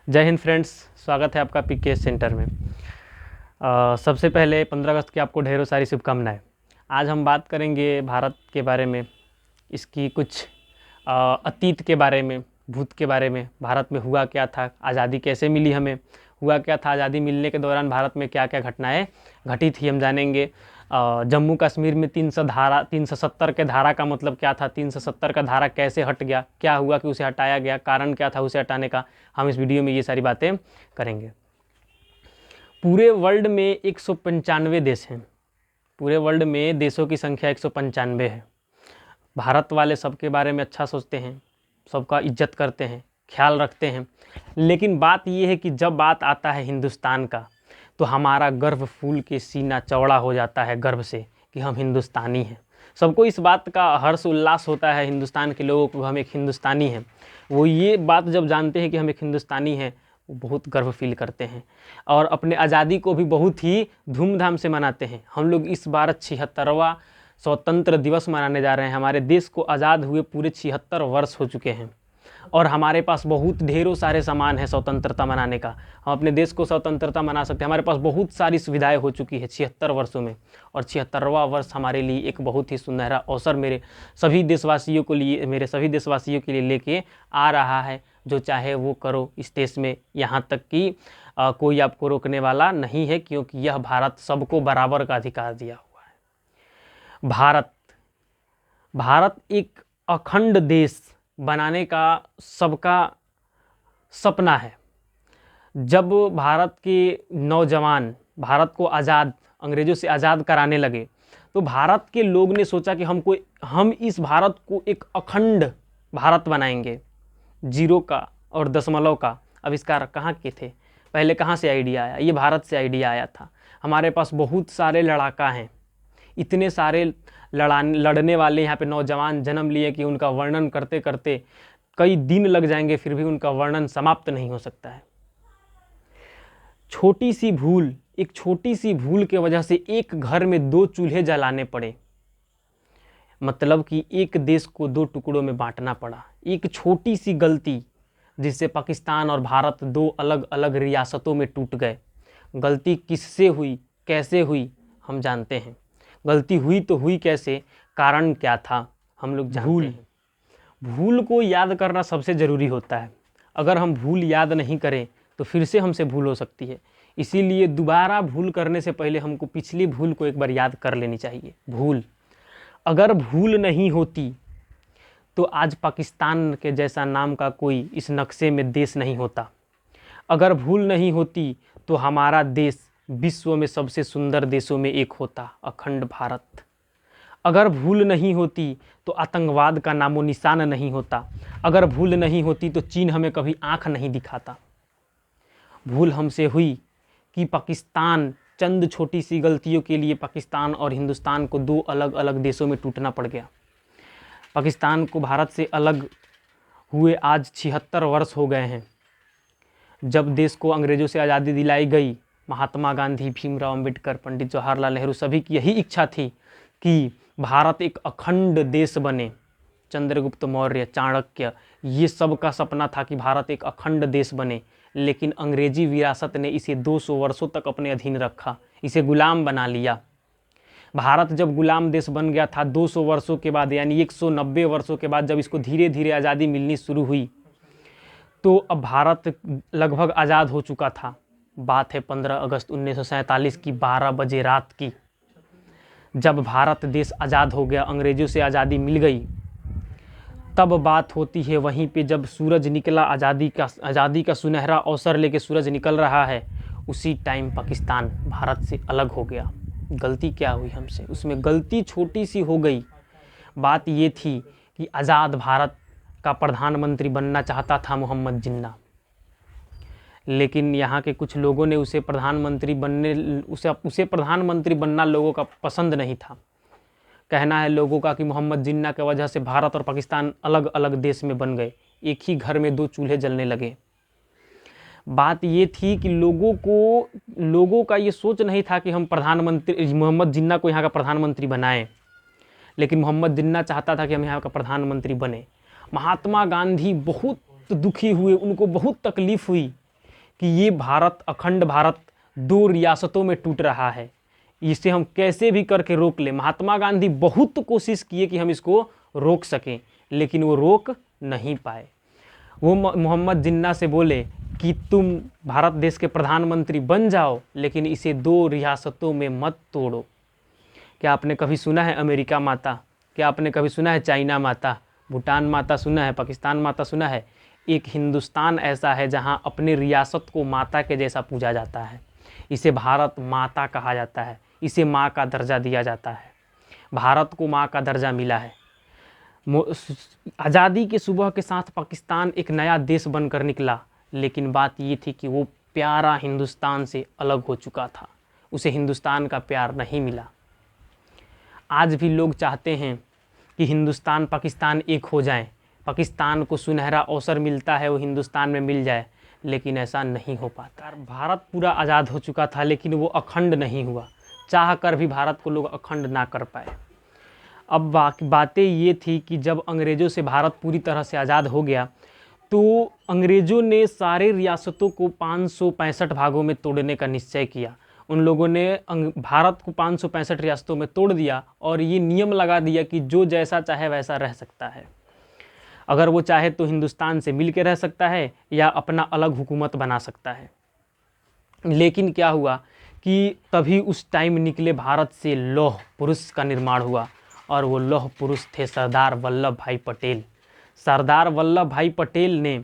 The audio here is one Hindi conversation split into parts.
जय हिंद फ्रेंड्स, स्वागत है आपका पीके सेंटर में। सबसे पहले 15 अगस्त की आपको ढेरों सारी शुभकामनाएं। आज हम बात करेंगे भारत के बारे में, इसकी कुछ अतीत के बारे में, भूत के बारे में। भारत में हुआ क्या था, आज़ादी कैसे मिली हमें, हुआ क्या था आज़ादी मिलने के दौरान भारत में क्या क्या घटनाएं घटी थी, हम जानेंगे। जम्मू कश्मीर में 370 के धारा का मतलब क्या था, 370 का धारा कैसे हट गया, क्या हुआ कि उसे हटाया गया, कारण क्या था उसे हटाने का, हम इस वीडियो में ये सारी बातें करेंगे। पूरे वर्ल्ड में 195 देश हैं। पूरे वर्ल्ड में देशों की संख्या 195 है। भारत वाले सबके बारे में अच्छा सोचते हैं, सबका इज्जत करते हैं, ख्याल रखते हैं। लेकिन बात यह है कि जब बात आता है हिंदुस्तान का, तो हमारा गर्व फूल के सीना चौड़ा हो जाता है गर्व से कि हम हिंदुस्तानी हैं। सबको इस बात का हर्ष उल्लास होता है, हिंदुस्तान के लोगों को, हम एक हिंदुस्तानी हैं। वो ये बात जब जानते हैं कि हम एक हिंदुस्तानी हैं, वो बहुत गर्व फील करते हैं और अपने आज़ादी को भी बहुत ही धूमधाम से मनाते हैं। हम लोग इस बार 76वां स्वतंत्र दिवस मनाने जा रहे हैं। हमारे देश को आज़ाद हुए पूरे 76 वर्ष हो चुके हैं और हमारे पास बहुत ढेरों सारे सामान है स्वतंत्रता मनाने का। हम अपने देश को स्वतंत्रता मना सकते हैं। हमारे पास बहुत सारी सुविधाएं हो चुकी है 76 वर्षों में, और 76वां वर्ष हमारे लिए एक बहुत ही सुनहरा अवसर मेरे सभी देशवासियों के लिए लेके आ रहा है। जो चाहे वो करो इस देश में, यहाँ तक कि कोई आपको रोकने वाला नहीं है, क्योंकि यह भारत सबको बराबर का अधिकार दिया हुआ है। भारत एक अखंड देश बनाने का सबका सपना है। जब भारत के नौजवान भारत को अंग्रेज़ों से आज़ाद कराने लगे, तो भारत के लोग ने सोचा कि हम इस भारत को एक अखंड भारत बनाएंगे। जीरो का और दशमलव का आविष्कार कहाँ के थे, पहले कहाँ से आइडिया आया? ये भारत से आइडिया आया था। हमारे पास बहुत सारे लड़ाका हैं, इतने सारे लड़ने वाले यहाँ पे नौजवान जन्म लिए कि उनका वर्णन करते करते कई दिन लग जाएंगे, फिर भी उनका वर्णन समाप्त नहीं हो सकता है। एक छोटी सी भूल के वजह से एक घर में 2 चूल्हे जलाने पड़े, मतलब कि एक देश को 2 टुकड़ों में बांटना पड़ा। एक छोटी सी गलती जिससे पाकिस्तान और भारत 2 अलग अलग रियासतों में टूट गए। गलती किससे हुई, कैसे हुई, हम जानते हैं। गलती हुई तो हुई कैसे, कारण क्या था, हम लोग जानते हैं। भूल को याद करना सबसे ज़रूरी होता है। अगर हम भूल याद नहीं करें तो फिर से हमसे भूल हो सकती है। इसीलिए दोबारा भूल करने से पहले हमको पिछली भूल को एक बार याद कर लेनी चाहिए। अगर भूल नहीं होती तो आज पाकिस्तान के जैसा नाम का कोई इस नक्शे में देश नहीं होता। अगर भूल नहीं होती तो हमारा देश विश्व में सबसे सुंदर देशों में एक होता, अखंड भारत। अगर भूल नहीं होती तो आतंकवाद का नामो निशान नहीं होता। अगर भूल नहीं होती तो चीन हमें कभी आंख नहीं दिखाता। भूल हमसे हुई कि पाकिस्तान, चंद छोटी सी गलतियों के लिए पाकिस्तान और हिंदुस्तान को 2 अलग अलग देशों में टूटना पड़ गया। पाकिस्तान को भारत से अलग हुए आज 76 वर्ष हो गए हैं। जब देश को अंग्रेज़ों से आज़ादी दिलाई गई, महात्मा गांधी, भीमराव अंबेडकर, पंडित जवाहरलाल नेहरू, सभी की यही इच्छा थी कि भारत एक अखंड देश बने। चंद्रगुप्त मौर्य, चाणक्य, ये सब का सपना था कि भारत एक अखंड देश बने। लेकिन अंग्रेजी विरासत ने इसे 200 वर्षों तक अपने अधीन रखा, इसे गुलाम बना लिया। भारत जब गुलाम देश बन गया था 200 वर्षों के बाद, यानी 190 वर्षों के बाद, जब इसको धीरे धीरे आज़ादी मिलनी शुरू हुई, तो अब भारत लगभग आज़ाद हो चुका था। बात है 15 अगस्त 1947 की 12 बजे रात की। जब भारत देश आज़ाद हो गया, अंग्रेज़ों से आज़ादी मिल गई, तब बात होती है वहीं पे जब सूरज निकला, आज़ादी का सुनहरा अवसर लेके सूरज निकल रहा है, उसी टाइम पाकिस्तान भारत से अलग हो गया। गलती क्या हुई हमसे? उसमें गलती छोटी सी हो गई। बात ये थी कि आज़ाद भारत का प्रधानमंत्री बनना चाहता था मोहम्मद जिन्ना, लेकिन यहाँ के कुछ लोगों ने उसे प्रधानमंत्री बनना लोगों का पसंद नहीं था। कहना है लोगों का कि मोहम्मद जिन्ना की वजह से भारत और पाकिस्तान अलग अलग देश में बन गए, एक ही घर में 2 चूल्हे जलने लगे। बात ये थी कि लोगों का ये सोच नहीं था कि हम मोहम्मद जिन्ना को यहाँ का प्रधानमंत्री बनाएं, लेकिन मोहम्मद जिन्ना चाहता था कि हम यहाँ का प्रधानमंत्री बने। महात्मा गांधी बहुत दुखी हुए, उनको बहुत तकलीफ़ हुई कि ये भारत, अखंड भारत, दो रियासतों में टूट रहा है, इसे हम कैसे भी करके रोक लें। महात्मा गांधी बहुत कोशिश किए कि हम इसको रोक सकें, लेकिन वो रोक नहीं पाए। वो मोहम्मद जिन्ना से बोले कि तुम भारत देश के प्रधानमंत्री बन जाओ, लेकिन इसे दो रियासतों में मत तोड़ो। क्या आपने कभी सुना है अमेरिका माता? क्या आपने कभी सुना है चाइना माता, भूटान माता सुना है, पाकिस्तान माता सुना है? एक हिंदुस्तान ऐसा है जहां अपने रियासत को माता के जैसा पूजा जाता है। इसे भारत माता कहा जाता है, इसे माँ का दर्जा दिया जाता है। भारत को माँ का दर्जा मिला है। आज़ादी के सुबह के साथ पाकिस्तान एक नया देश बनकर निकला, लेकिन बात ये थी कि वो प्यारा हिंदुस्तान से अलग हो चुका था, उसे हिंदुस्तान का प्यार नहीं मिला। आज भी लोग चाहते हैं कि हिंदुस्तान पाकिस्तान एक हो जाएं, पाकिस्तान को सुनहरा अवसर मिलता है वो हिंदुस्तान में मिल जाए, लेकिन ऐसा नहीं हो पाता। भारत पूरा आज़ाद हो चुका था, लेकिन वो अखंड नहीं हुआ। चाह कर भी भारत को लोग अखंड ना कर पाए। अब बातें ये थी कि जब अंग्रेज़ों से भारत पूरी तरह से आज़ाद हो गया, तो अंग्रेज़ों ने सारे रियासतों को 565 भागों में तोड़ने का निश्चय किया। उन लोगों ने भारत को 565 रियासतों में तोड़ दिया और ये नियम लगा दिया कि जो जैसा चाहे वैसा रह सकता है। अगर वो चाहे तो हिंदुस्तान से मिल के रह सकता है या अपना अलग हुकूमत बना सकता है। लेकिन क्या हुआ कि तभी उस टाइम निकले भारत से लौह पुरुष का निर्माण हुआ, और वो लौह पुरुष थे सरदार वल्लभ भाई पटेल। सरदार वल्लभ भाई पटेल ने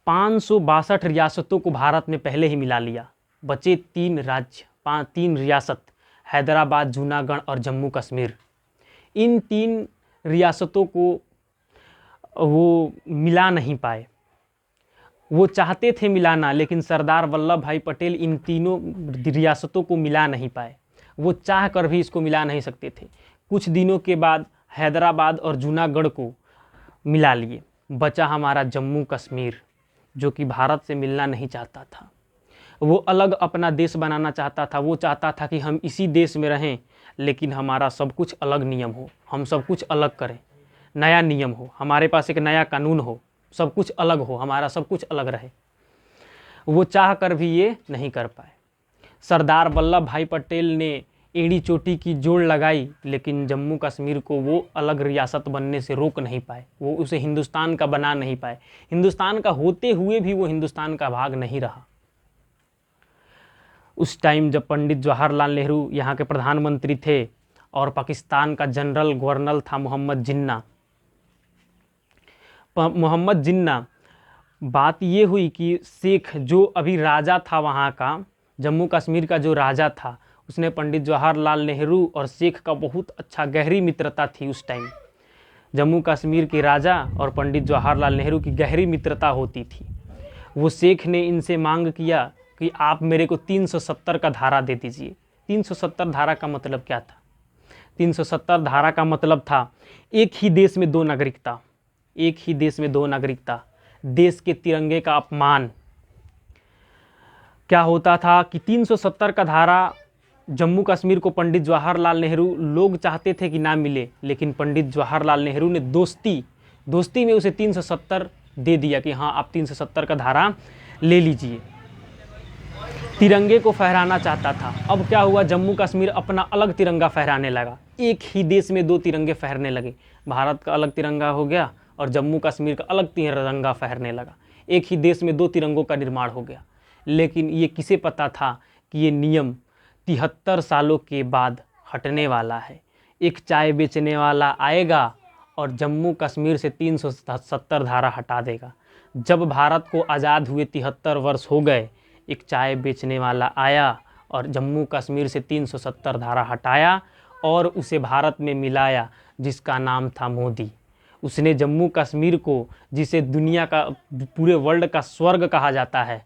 562 रियासतों को भारत में पहले ही मिला लिया। बचे 3 राज्य, 3 रियासत, हैदराबाद, जूनागढ़ और जम्मू कश्मीर। इन 3 रियासतों को वो मिला नहीं पाए। वो चाहते थे मिलाना, लेकिन सरदार वल्लभ भाई पटेल इन तीनों रियासतों को मिला नहीं पाए। वो चाह कर भी इसको मिला नहीं सकते थे। कुछ दिनों के बाद हैदराबाद और जूनागढ़ को मिला लिए। बचा हमारा जम्मू कश्मीर, जो कि भारत से मिलना नहीं चाहता था। वो अलग अपना देश बनाना चाहता था। वो चाहता था कि हम इसी देश में रहें, लेकिन हमारा सब कुछ अलग नियम हो, हम सब कुछ अलग करें, नया नियम हो, हमारे पास एक नया कानून हो, सब कुछ अलग हो, हमारा सब कुछ अलग रहे। वो चाह कर भी ये नहीं कर पाए। सरदार वल्लभ भाई पटेल ने एड़ी चोटी की जोड़ लगाई, लेकिन जम्मू कश्मीर को वो अलग रियासत बनने से रोक नहीं पाए। वो उसे हिंदुस्तान का बना नहीं पाए। हिंदुस्तान का होते हुए भी वो हिंदुस्तान का भाग नहीं रहा। उस टाइम जब पंडित जवाहरलाल नेहरू यहाँ के प्रधानमंत्री थे और पाकिस्तान का जनरल गवर्नर था मोहम्मद जिन्ना। मोहम्मद जिन्ना, बात ये हुई कि शेख जो अभी राजा था वहाँ का, जम्मू कश्मीर का जो राजा था, उसने पंडित जवाहरलाल नेहरू और शेख का बहुत अच्छा गहरी मित्रता थी। उस टाइम जम्मू कश्मीर के राजा और पंडित जवाहरलाल नेहरू की गहरी मित्रता होती थी। वो शेख ने इनसे मांग किया कि आप मेरे को 370 का धारा दे दीजिए। 370 धारा का मतलब क्या था? 370 धारा का मतलब था एक ही देश में 2 नागरिकता, एक ही देश में 2 नागरिकता, देश के तिरंगे का अपमान। क्या होता था कि 370 का धारा जम्मू कश्मीर को पंडित जवाहरलाल नेहरू लोग चाहते थे कि ना मिले, लेकिन पंडित जवाहरलाल नेहरू ने दोस्ती में उसे 370 दे दिया कि हाँ आप 370 का धारा ले लीजिए। तिरंगे को फहराना चाहता था। अब क्या हुआ, जम्मू कश्मीर अपना अलग तिरंगा फहराने लगा। एक ही देश में 2 तिरंगे फहरने लगे। भारत का अलग तिरंगा हो गया और जम्मू कश्मीर का अलग तिरंगा फहरने लगा। एक ही देश में 2 तिरंगों का निर्माण हो गया। लेकिन ये किसे पता था कि ये नियम 73 सालों के बाद हटने वाला है। एक चाय बेचने वाला आएगा और जम्मू कश्मीर से 370 धारा हटा देगा। जब भारत को आज़ाद हुए 73 वर्ष हो गए, एक चाय बेचने वाला आया और जम्मू कश्मीर से 370 धारा हटाया और उसे भारत में मिलाया, जिसका नाम था मोदी। उसने जम्मू कश्मीर को, जिसे दुनिया का, पूरे वर्ल्ड का स्वर्ग कहा जाता है,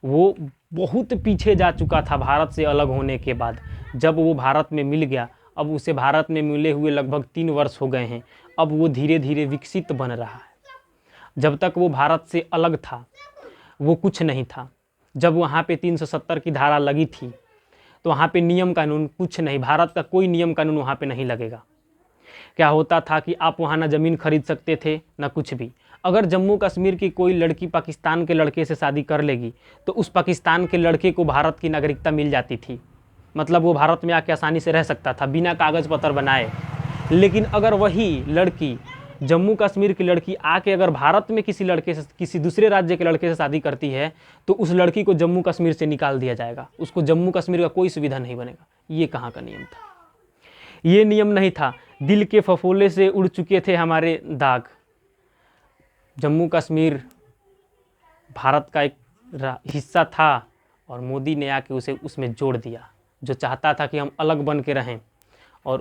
वो बहुत पीछे जा चुका था भारत से अलग होने के बाद। जब वो भारत में मिल गया, अब उसे भारत में मिले हुए लगभग 3 वर्ष हो गए हैं। अब वो धीरे धीरे विकसित बन रहा है। जब तक वो भारत से अलग था वो कुछ नहीं था। जब वहाँ पे 370 की धारा लगी थी तो वहाँ पे नियम कानून कुछ नहीं, भारत का कोई नियम कानून वहाँ पे नहीं लगेगा। क्या होता था कि आप वहाँ ना ज़मीन खरीद सकते थे ना कुछ भी। अगर जम्मू कश्मीर की कोई लड़की पाकिस्तान के लड़के से शादी कर लेगी तो उस पाकिस्तान के लड़के को भारत की नागरिकता मिल जाती थी, मतलब वो भारत में आके आसानी से रह सकता था बिना कागज़ पत्र बनाए। लेकिन अगर वही लड़की, जम्मू कश्मीर की लड़की आके अगर भारत में किसी लड़के से, किसी दूसरे राज्य के लड़के से शादी करती है तो उस लड़की को जम्मू कश्मीर से निकाल दिया जाएगा, उसको जम्मू कश्मीर का कोई सुविधा नहीं बनेगा। ये कहाँ का नियम था? ये नियम नहीं था। दिल के फफोले से उड़ चुके थे हमारे दाग। जम्मू कश्मीर भारत का एक हिस्सा था और मोदी ने आके उसे उसमें जोड़ दिया। जो चाहता था कि हम अलग बन के रहें और